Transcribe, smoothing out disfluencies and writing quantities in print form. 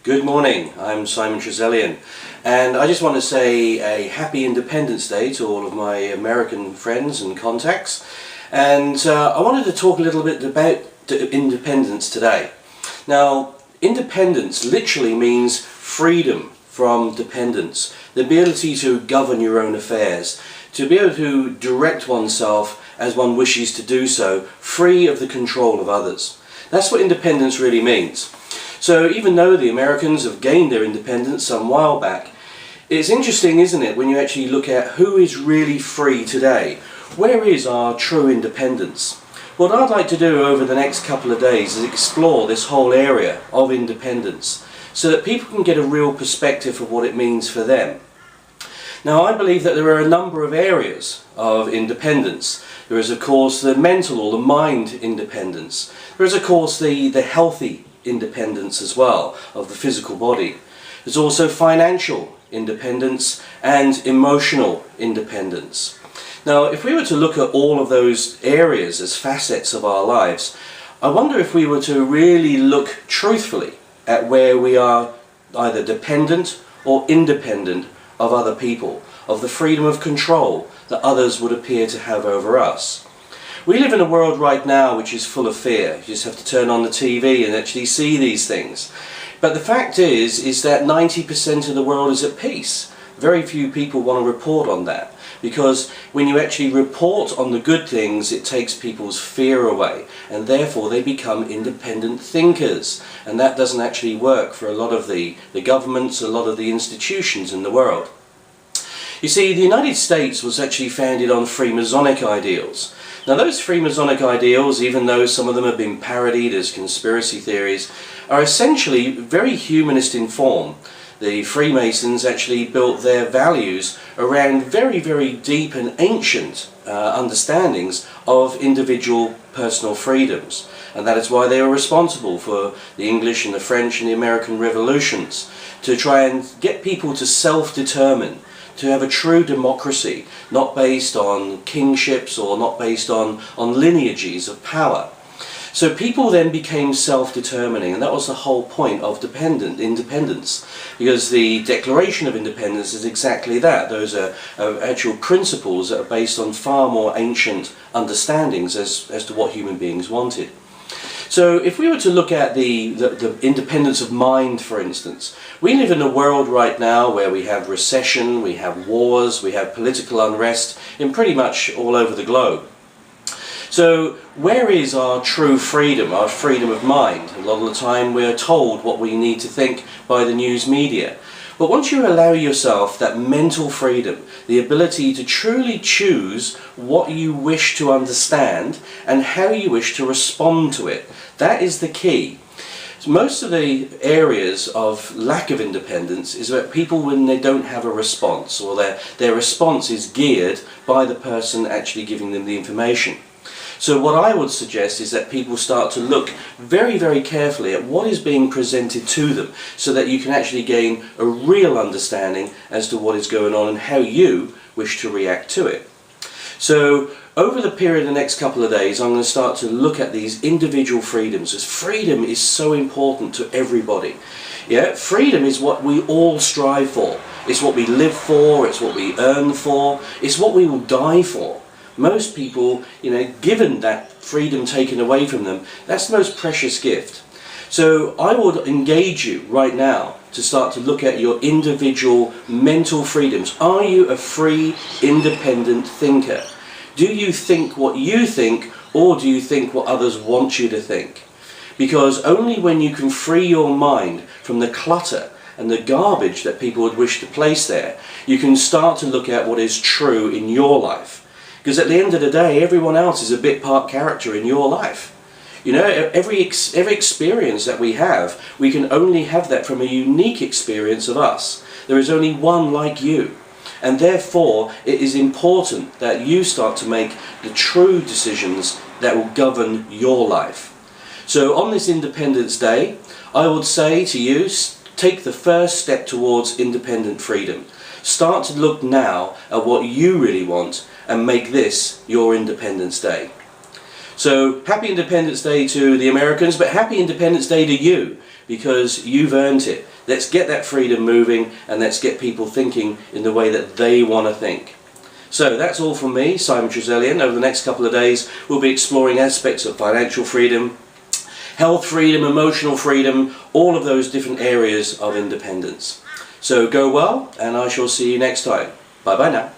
Good morning, I'm Simon Trezellian, and I just want to say a happy Independence Day to all of my American friends and contacts. And I wanted to talk a little bit about independence today. Now, independence literally means freedom from dependence, the ability to govern your own affairs, to be able to direct oneself as one wishes to do so, free of the control of others. That's what independence really means. So even though the Americans have gained their independence some while back, it's interesting, isn't it, when you actually look at who is really free today. Where is our true independence? What I'd like to do over the next couple of days is explore this whole area of independence so that people can get a real perspective of what it means for them. Now, I believe that there are a number of areas of independence. There is, of course, the mental or the mind independence. There is, of course, the healthy independence as well of the physical body. There's also financial independence and emotional independence. Now, if we were to look at all of those areas as facets of our lives, I wonder if we were to really look truthfully at where we are either dependent or independent of other people, of the freedom of control that others would appear to have over us. We live in a world right now which is full of fear. You just have to turn on the TV and actually see these things. But the fact is that 90% of the world is at peace. Very few people want to report on that, because when you actually report on the good things, it takes people's fear away, and therefore they become independent thinkers. And that doesn't actually work for a lot of the governments, a lot of the institutions in the world. You see, the United States was actually founded on Freemasonic ideals. Now, those Freemasonic ideals, even though some of them have been parodied as conspiracy theories, are essentially very humanist in form. The Freemasons actually built their values around very, very deep and ancient understandings of individual personal freedoms. And that is why they were responsible for the English and the French and the American revolutions, to try and get people to self-determine, to have a true democracy, not based on kingships or not based on lineages of power. So people then became self-determining, and that was the whole point of independence, because the Declaration of Independence is exactly that. Those are actual principles that are based on far more ancient understandings as to what human beings wanted. So if we were to look at the independence of mind, for instance, we live in a world right now where we have recession, we have wars, we have political unrest in pretty much all over the globe. So where is our true freedom, our freedom of mind? A lot of the time we're told what we need to think by the news media. But once you allow yourself that mental freedom, the ability to truly choose what you wish to understand and how you wish to respond to it, that is the key. Most of the areas of lack of independence is about people when they don't have a response, or their response is geared by the person actually giving them the information. So what I would suggest is that people start to look very, very carefully at what is being presented to them, so that you can actually gain a real understanding as to what is going on and how you wish to react to it. So over the period of the next couple of days, I'm going to start to look at these individual freedoms, as freedom is so important to everybody. Yeah, freedom is what we all strive for. It's what we live for, it's what we earn for, it's what we will die for. Most people, given that freedom taken away from them, that's the most precious gift. So I would engage you right now to start to look at your individual mental freedoms. Are you a free, independent thinker? Do you think what you think, or do you think what others want you to think? Because only when you can free your mind from the clutter and the garbage that people would wish to place there, you can start to look at what is true in your life. Because at the end of the day, everyone else is a bit part character in your life. Every experience that we have, we can only have that from a unique experience of us. There is only one like you. And therefore, it is important that you start to make the true decisions that will govern your life. So on this Independence Day, I would say to you, take the first step towards independent freedom. Start to look now at what you really want and make this your Independence Day. So happy Independence Day to the Americans, but happy Independence Day to you, because you've earned it. Let's get that freedom moving, and let's get people thinking in the way that they want to think. So that's all from me, Simon Trezelyan. Over the next couple of days we'll be exploring aspects of financial freedom, health freedom, emotional freedom, all of those different areas of independence. So go well, and I shall see you next time. Bye bye now.